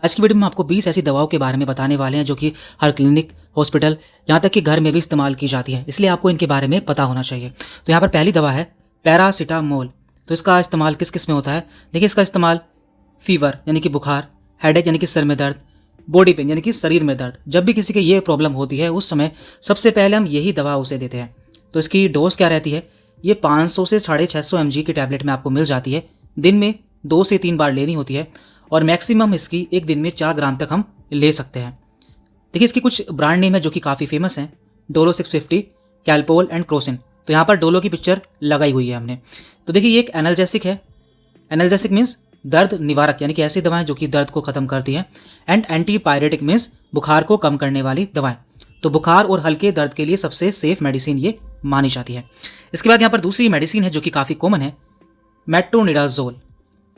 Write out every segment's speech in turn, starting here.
आज की वीडियो में आपको 20 ऐसी दवाओं के बारे में बताने वाले हैं जो कि हर क्लिनिक, हॉस्पिटल, यहाँ तक कि घर में भी इस्तेमाल की जाती है, इसलिए आपको इनके बारे में पता होना चाहिए। तो यहाँ पर पहली दवा है पैरासिटामोल। तो इसका इस्तेमाल किस किस में होता है? देखिए, इसका इस्तेमाल फीवर यानी कि बुखार, हेडेक यानी कि सर में दर्द, बॉडी पेन यानी कि शरीर में दर्द, जब भी किसी की ये प्रॉब्लम होती है उस समय सबसे पहले हम यही दवा उसे देते हैं। तो इसकी डोज क्या रहती है? ये 500 से 650 mg की टैबलेट में आपको मिल जाती है। दिन में 2 से 3 बार लेनी होती है और मैक्सिमम इसकी एक दिन में 4 ग्राम तक हम ले सकते हैं। देखिए, इसकी कुछ ब्रांड नेम है जो कि काफ़ी फेमस हैं, डोलो 650, कैल्पोल एंड क्रोसिन। तो यहाँ पर डोलो की पिक्चर लगाई हुई है हमने। तो देखिए, ये एक एनाल्जेसिक है। एनाल्जेसिक मीन्स दर्द निवारक, यानी कि ऐसी दवाएं जो कि दर्द को खत्म करती हैं। एंड एंटीपायरेटिक मीन्स बुखार को कम करने वाली दवाएं। तो बुखार और हल्के दर्द के लिए सबसे सेफ मेडिसिन ये मानी जाती है। इसके बाद यहाँ पर दूसरी मेडिसिन है जो कि काफ़ी कॉमन है, मेट्रोनिडाजोल।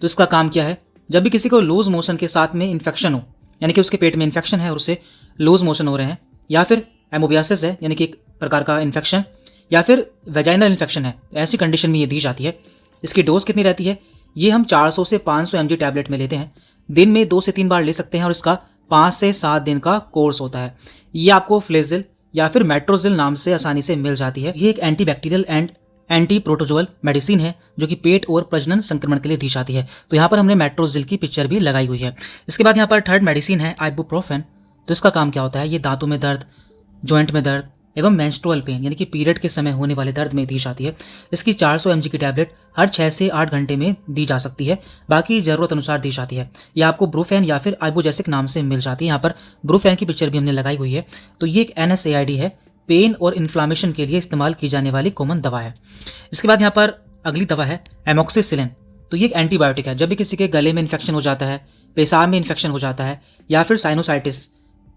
तो इसका काम क्या है? जब भी किसी को लूज मोशन के साथ में इन्फेक्शन हो, यानी कि उसके पेट में इन्फेक्शन है और उससे लूज मोशन हो रहे हैं, या फिर एमोबियासिस है यानी कि एक प्रकार का इन्फेक्शन, या फिर वेजाइनल इन्फेक्शन है, ऐसी कंडीशन में ये दी जाती है। इसकी डोज कितनी रहती है? ये हम 400 से 500 mg टैबलेट में लेते हैं। दिन में 2 से 3 बार ले सकते हैं और इसका 5 से 7 दिन का कोर्स होता है। ये आपको फ्लेजिल या फिर मेट्रोजिल नाम से आसानी से मिल जाती है। ये एक antibacterial and anti protozoal medicine है जो कि पेट और प्रजनन संक्रमण के लिए दी जाती है। तो यहाँ पर हमने मेट्रोजिल की पिक्चर भी लगाई हुई है। इसके बाद यहाँ पर थर्ड मेडिसिन है आइबुप्रोफेन। तो इसका काम क्या होता है? ये दांतों में दर्द, जॉइंट में दर्द एवं मेंस्ट्रुअल पेन यानी कि पीरियड के समय होने वाले दर्द में दी जाती है। इसकी 400 mg की टैबलेट हर 6 से 8 घंटे में दी जा सकती है, बाकी ज़रूरत अनुसार दी जाती है। ये आपको ब्रूफेन या फिर आइबुजेसिक नाम से मिल जाती है। यहाँ पर ब्रूफेन की पिक्चर भी हमने लगाई हुई है। तो ये एक NSAID है, पेन और इन्फ्लामेशन के लिए इस्तेमाल की जाने वाली कॉमन दवा है। इसके बाद यहाँ पर अगली दवा है एमोक्सिसिलिन। तो ये एक एंटीबायोटिक है। जब भी किसी के गले में इन्फेक्शन हो जाता है, पेशाब में इन्फेक्शन हो जाता है या फिर साइनोसाइटिस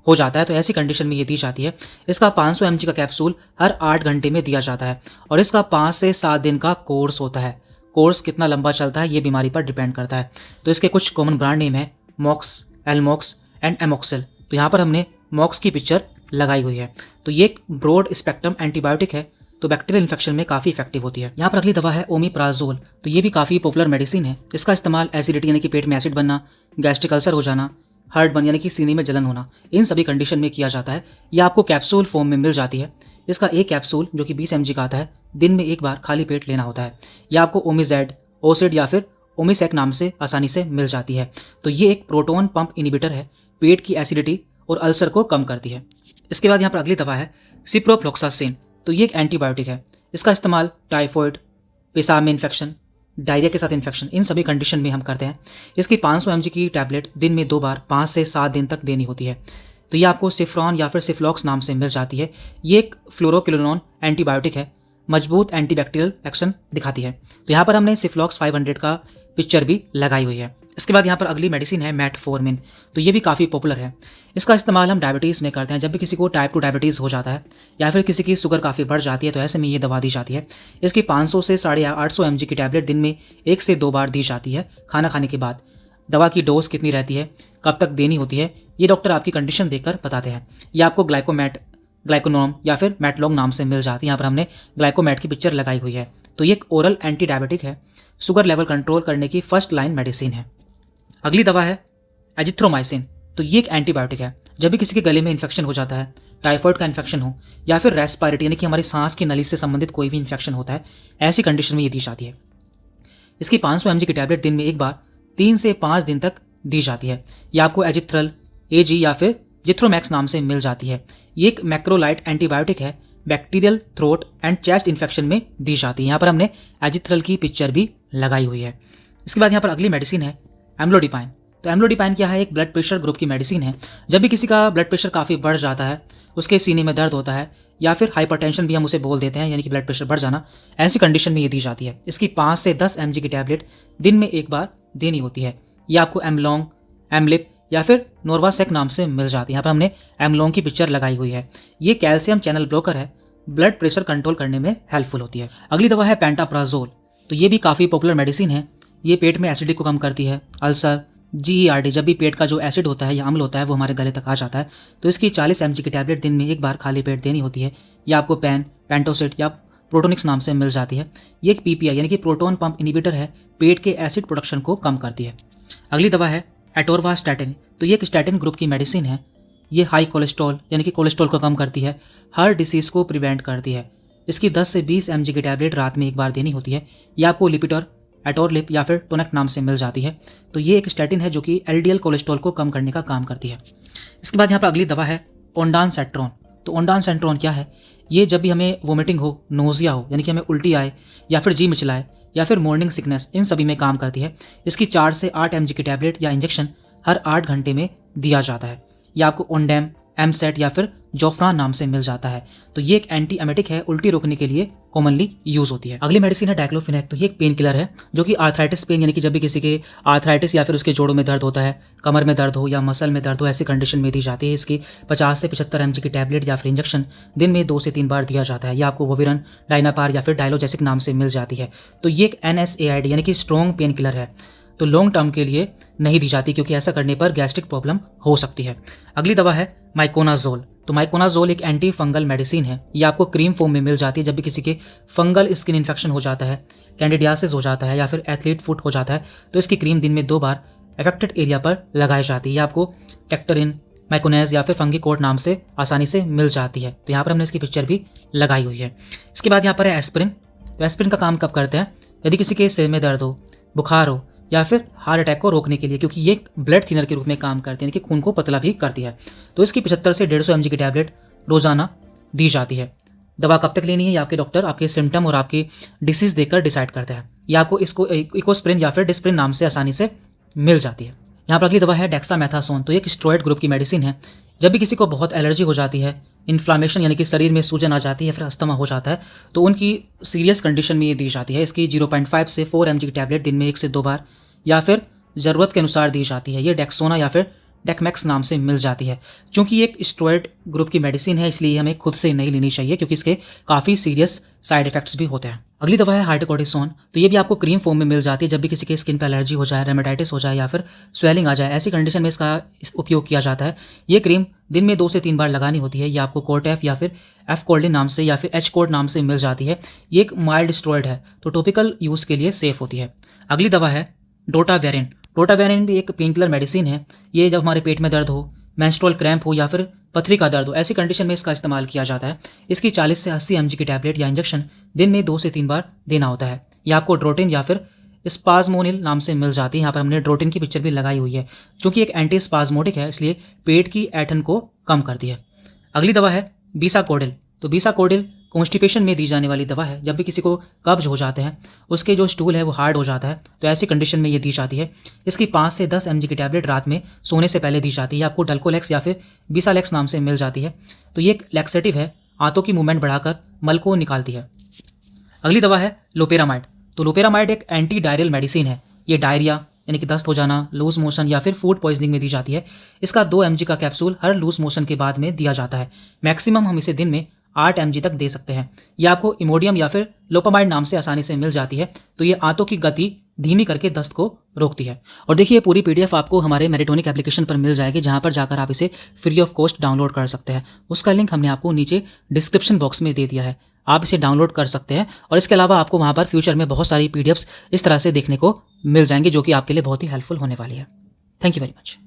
हो जाता है, तो ऐसी कंडीशन में ये दी जाती है। इसका 500 mg का कैप्सूल हर 8 घंटे में दिया जाता है और इसका 5 से 7 दिन का कोर्स होता है। कोर्स कितना लंबा चलता है ये बीमारी पर डिपेंड करता है। तो इसके कुछ कॉमन ब्रांड नेम है, मॉक्स, एलमॉक्स एंड एमोक्सिल। तो यहाँ पर हमने मॉक्स की पिक्चर लगाई हुई है। तो ये एक ब्रॉड स्पेक्ट्रम एंटीबायोटिक है, तो बैक्टीरियल इन्फेक्शन में काफ़ी इफेक्टिव होती है। यहाँ पर अगली दवा है ओमिप्राजोल। तो ये भी काफ़ी पॉपुलर मेडिसिन है। इसका इस्तेमाल एसिडिटी यानी कि पेट में एसिड बनना, गैस्ट्रिक अल्सर हो जाना, हार्ट बर्न यानी कि सीने में जलन होना, इन सभी कंडीशन में किया जाता है। यह आपको कैप्सूल फॉर्म में मिल जाती है। इसका एक कैप्सूल जो कि 20 mg का आता है, दिन में एक बार खाली पेट लेना होता है। यह आपको ओमिजेड, ओसिड या फिर ओमिसेक नाम से आसानी से मिल जाती है। तो ये एक प्रोटोन पंप इनिबिटर है, पेट की एसिडिटी और अल्सर को कम करती है। इसके बाद यहाँ पर अगली दवा है सिप्रोफ्लोक्सासिन। तो ये एक एंटीबायोटिक है। इसका इस्तेमाल टाइफॉइड, पेशाब में इन्फेक्शन, डायरिया के साथ इन्फेक्शन, इन सभी कंडीशन में हम करते हैं। इसकी 500 mg की टैबलेट दिन में 2 बार 5 से 7 दिन तक देनी होती है। तो ये आपको सिफ्रॉन या फिर सिफ्लॉक्स नाम से मिल जाती है। ये एक फ्लोरोक्विनोन एंटीबायोटिक है, मजबूत एंटीबैक्टीरियल एक्शन दिखाती है। तो यहाँ पर हमने सिफ्लॉक्स 500 का पिक्चर भी लगाई हुई है। इसके बाद यहाँ पर अगली मेडिसिन है मेटफॉर्मिन। तो ये भी काफ़ी पॉपुलर है। इसका इस्तेमाल हम डायबिटीज़ में करते हैं। जब भी किसी को टाइप 2 डायबिटीज़ हो जाता है या फिर किसी की शुगर काफ़ी बढ़ जाती है, तो ऐसे में ये दवा दी जाती है। इसकी 500 से 850 mg की टैबलेट दिन में 1 से 2 बार दी जाती है खाना खाने के बाद। दवा की डोज कितनी रहती है, कब तक देनी होती है, ये डॉक्टर आपकी कंडीशन देखकर बताते हैं। ये आपको ग्लाइकोमेट, ग्लाइकोनॉम या फिर मेटलॉग नाम से मिल जाती है। यहाँ पर हमने ग्लाइकोमेट की पिक्चर लगाई हुई है। तो ये एक ओरल एंटी डायबिटिक है, शुगर लेवल कंट्रोल करने की फर्स्ट लाइन मेडिसिन है। अगली दवा है एजिथ्रोमाइसिन। तो ये एक एंटीबायोटिक है। जब भी किसी के गले में इन्फेक्शन हो जाता है, टाइफॉइड का इन्फेक्शन हो या फिर रेस्पिरेटरी यानी कि हमारी सांस की नली से संबंधित कोई भी इन्फेक्शन होता है, ऐसी कंडीशन में ये दी जाती है। इसकी 500 mg की टैबलेट दिन में एक बार 3 से 5 दिन तक दी जाती है। यह आपको एजिथ्रल, एजी या फिर जिथ्रोमैक्स नाम से मिल जाती है। ये एक मैक्रोलाइट एंटीबायोटिक है, bacterial, throat and chest infection में दी जाती है। यहाँ पर हमने एजिथ्रल की पिक्चर भी लगाई हुई है। इसके बाद यहाँ पर अगली मेडिसिन है एम्लोडिपाइन। तो एम्लोडिपाइन क्या है? एक ब्लड प्रेशर ग्रुप की मेडिसिन है। जब भी किसी का ब्लड प्रेशर काफ़ी बढ़ जाता है, उसके सीने में दर्द होता है या फिर हाइपरटेंशन भी हम उसे बोल देते हैं, यानी कि ब्लड प्रेशर बढ़ जाना, ऐसी कंडीशन में ये दी जाती है। इसकी 5 से 10 mg की टैबलेट दिन में एक बार देनी होती है। ये आपको एमलॉन्ग, एमलिप या फिर नोर्वासेक नाम से मिल जाती है। यहाँ पर हमने एमलॉन्ग की पिक्चर लगाई हुई है। ये कैल्शियम चैनल ब्लॉकर है, ब्लड प्रेशर कंट्रोल करने में हेल्पफुल होती है। अगली दवा है पेंटाप्राजोल। तो ये भी काफ़ी पॉपुलर मेडिसिन है। ये पेट में एसिडिटी को कम करती है, अल्सर, GERD, जब भी पेट का जो एसिड होता है या अम्ल होता है वो हमारे गले तक आ जाता है, तो इसकी 40 mg की टैबलेट दिन में एक बार खाली पेट देनी होती है। या आपको पेंटोसिट या प्रोटोनिक्स नाम से मिल जाती है। ये एक PPI यानी कि प्रोटोन पंप इनिबिटर है, पेट के एसिड प्रोडक्शन को कम करती है। अगली दवा है एटोरवास्टैटिन, तो ये एक स्टैटिन ग्रुप की मेडिसिन है। ये हाई कोलेस्ट्रॉल यानी कि कोलेस्ट्रॉल को कम करती है, हर डिसीज़ को प्रिवेंट करती है। इसकी 10 से 20 mg की टैबलेट रात में एक बार देनी होती है। ये आपको लिपिटर, एटोरलिप या फिर टोनेक नाम से मिल जाती है। तो ये एक स्टैटिन है जो कि LDL कोलेस्ट्रॉल को कम करने का काम करती है। इसके बाद यहाँ पर अगली दवा है ओंडानसेट्रॉन। तो ओंडानसेट्रॉन क्या है? ये जब भी हमें वोमिटिंग हो, नोजिया हो यानी कि हमें उल्टी आए या फिर जी मिचलाए या फिर मॉर्निंग सिकनेस, इन सभी में काम करती है। इसकी 4 से 8 mg की टैबलेट या इंजेक्शन हर 8 घंटे में दिया जाता है। यह आपको ओंडेम, एमसेट या फिर जोफ्रान नाम से मिल जाता है। तो ये एक एंटी एमेटिक है, उल्टी रोकने के लिए कॉमनली यूज होती है। अगली मेडिसिन है डाइक्लोफेनेक। तो ये एक पेन किलर है जो कि आर्थराइटिस पेन यानी कि जब भी किसी के आर्थराइटिस या फिर उसके जोड़ों में दर्द होता है, कमर में दर्द हो या मसल में दर्द हो, ऐसी कंडीशन में दी जाती है। इसकी 50 से 75 mg की टैबलेट या फिर इंजेक्शन दिन में 2 से 3 बार दिया जाता है। यह आपको वोविरन, डाइनापार या फिर डायलोजेसिक नाम से मिल जाती है। तो ये एक NSAID यानी कि स्ट्रॉन्ग पेन किलर है, तो लॉन्ग टर्म के लिए नहीं दी जाती क्योंकि ऐसा करने पर गैस्ट्रिक प्रॉब्लम हो सकती है। अगली दवा है माइकोनाजोल। तो माइकोनाजोल एक एंटी फंगल मेडिसिन है। ये आपको क्रीम फॉर्म में मिल जाती है जब भी किसी के फंगल स्किन इन्फेक्शन हो जाता है, कैंडिडियासिस हो जाता है या फिर एथलीट फुट हो जाता है, तो इसकी क्रीम दिन में 2 बार अफेक्टेड एरिया पर लगाई जाती है। ये आपको टेक्टरिन, माइकोनेज या फिर फंगीकोट नाम से आसानी से मिल जाती है। तो यहाँ पर हमने इसकी पिक्चर भी लगाई हुई है। इसके बाद यहाँ पर है एस्पिरिन। तो एस्पिरिन का काम कब करते हैं? यदि किसी के सिर में दर्द हो, बुखार हो या फिर हार्ट अटैक को रोकने के लिए, क्योंकि ये एक ब्लड थिनर के रूप में काम करती है यानी कि खून को पतला भी करती है। तो इसकी 75 से 150 mg की टैबलेट रोजाना दी जाती है। दवा कब तक लेनी है ये आपके डॉक्टर आपके सिम्टम और आपकी डिसीज देखकर डिसाइड करते हैं। या आपको इसको इकोस्प्रिन या फिर डिस्प्रिन नाम से आसानी से मिल जाती है। यहाँ पर अगली दवा है डेक्सामेथासोन। तो ये एक स्टेरॉइड ग्रुप की मेडिसिन है। जब भी किसी को बहुत एलर्जी हो जाती है, इन्फ्लामेशन यानी कि शरीर में सूजन आ जाती है, फिर अस्थमा हो जाता है, तो उनकी सीरियस कंडीशन में ये दी जाती है। इसकी 0.5 से 4 mg की टैबलेट दिन में 1 से 2 बार या फिर ज़रूरत के अनुसार दी जाती है। ये डेक्सोना या फिर डेकमैक्स नाम से मिल जाती है। चूंकि ये एक स्टेरॉइड ग्रुप की मेडिसिन है इसलिए हमें खुद से नहीं लेनी चाहिए क्योंकि इसके काफ़ी सीरियस साइड इफेक्ट्स भी होते हैं। अगली दवा है हाइड्रोकोर्टिसोन। तो ये भी आपको क्रीम फॉर्म में मिल जाती है जब भी किसी के स्किन पर एलर्जी हो जाए, रेमेटाइटिस हो जाए या फिर स्वेलिंग आ जाए, ऐसी कंडीशन में इसका उपयोग किया जाता है। ये क्रीम दिन में 2 से 3 बार लगानी होती है। ये आपको कोर्टेफ या फिर एफकोल्डिन नाम से या फिर एचकोर्ट नाम से मिल जाती है। ये एक माइल्ड स्टेरॉइड है तो टॉपिकल यूज़ के लिए सेफ होती है। अगली दवा है डोटावेरिन। डोटावेरिन भी एक पेन किलर मेडिसिन है। ये जब हमारे पेट में दर्द हो, मेंस्ट्रुअल क्रैम्प हो या फिर पथरी का दर्द हो, ऐसी कंडीशन में इसका इस्तेमाल किया जाता है। इसकी 40 से 80 mg की टैबलेट या इंजेक्शन दिन में 2 से 3 बार देना होता है। यह आपको ड्रोटिन या फिर स्पाज्मोनिल नाम से मिल जाती है। यहाँ पर हमने ड्रोटिन की पिक्चर भी लगाई हुई है। चूँकि एक एंटी स्पाज्मोटिक है इसलिए पेट की ऐंठन को कम करती है। अगली दवा है बीसाकोडिल। तो बीसाकोडिल कॉन्स्टिपेशन में दी जाने वाली दवा है। जब भी किसी को कब्ज हो जाते हैं, उसके जो स्टूल है वो हार्ड हो जाता है, तो ऐसी कंडीशन में ये दी जाती है। इसकी 5 से 10 mg की टैबलेट रात में सोने से पहले दी जाती है। आपको डल्कोलेक्स या फिर बीसालेक्स नाम से मिल जाती है। तो ये एक लैक्सेटिव है, आंतों की मूवमेंट बढ़ाकर मल को निकालती है। अगली दवा है लोपेरामाइड। तो लोपेरामाइड एक एंटी डायरियल मेडिसिन है। ये डायरिया यानी कि दस्त हो जाना, लूज मोशन या फिर फूड पॉइजनिंग में दी जाती है। इसका 2 mg का कैप्सूल हर लूज मोशन के बाद में दिया जाता है। मैक्सिमम हम इसे दिन में 8 mg तक दे सकते हैं। यह आपको इमोडियम या फिर लोपामाइड नाम से आसानी से मिल जाती है। तो ये आंतों की गति धीमी करके दस्त को रोकती है। और देखिए पूरी PDF आपको हमारे मेरिटोनिक एप्लीकेशन पर मिल जाएगी जहां पर जाकर आप इसे फ्री ऑफ कॉस्ट डाउनलोड कर सकते हैं। उसका लिंक हमने आपको नीचे डिस्क्रिप्शन बॉक्स में दे दिया है, आप इसे डाउनलोड कर सकते हैं। और इसके अलावा आपको वहाँ पर फ्यूचर में बहुत सारी PDFs इस तरह से देखने को मिल जाएंगे जो कि आपके लिए बहुत ही हेल्पफुल होने वाली है। Thank you very much.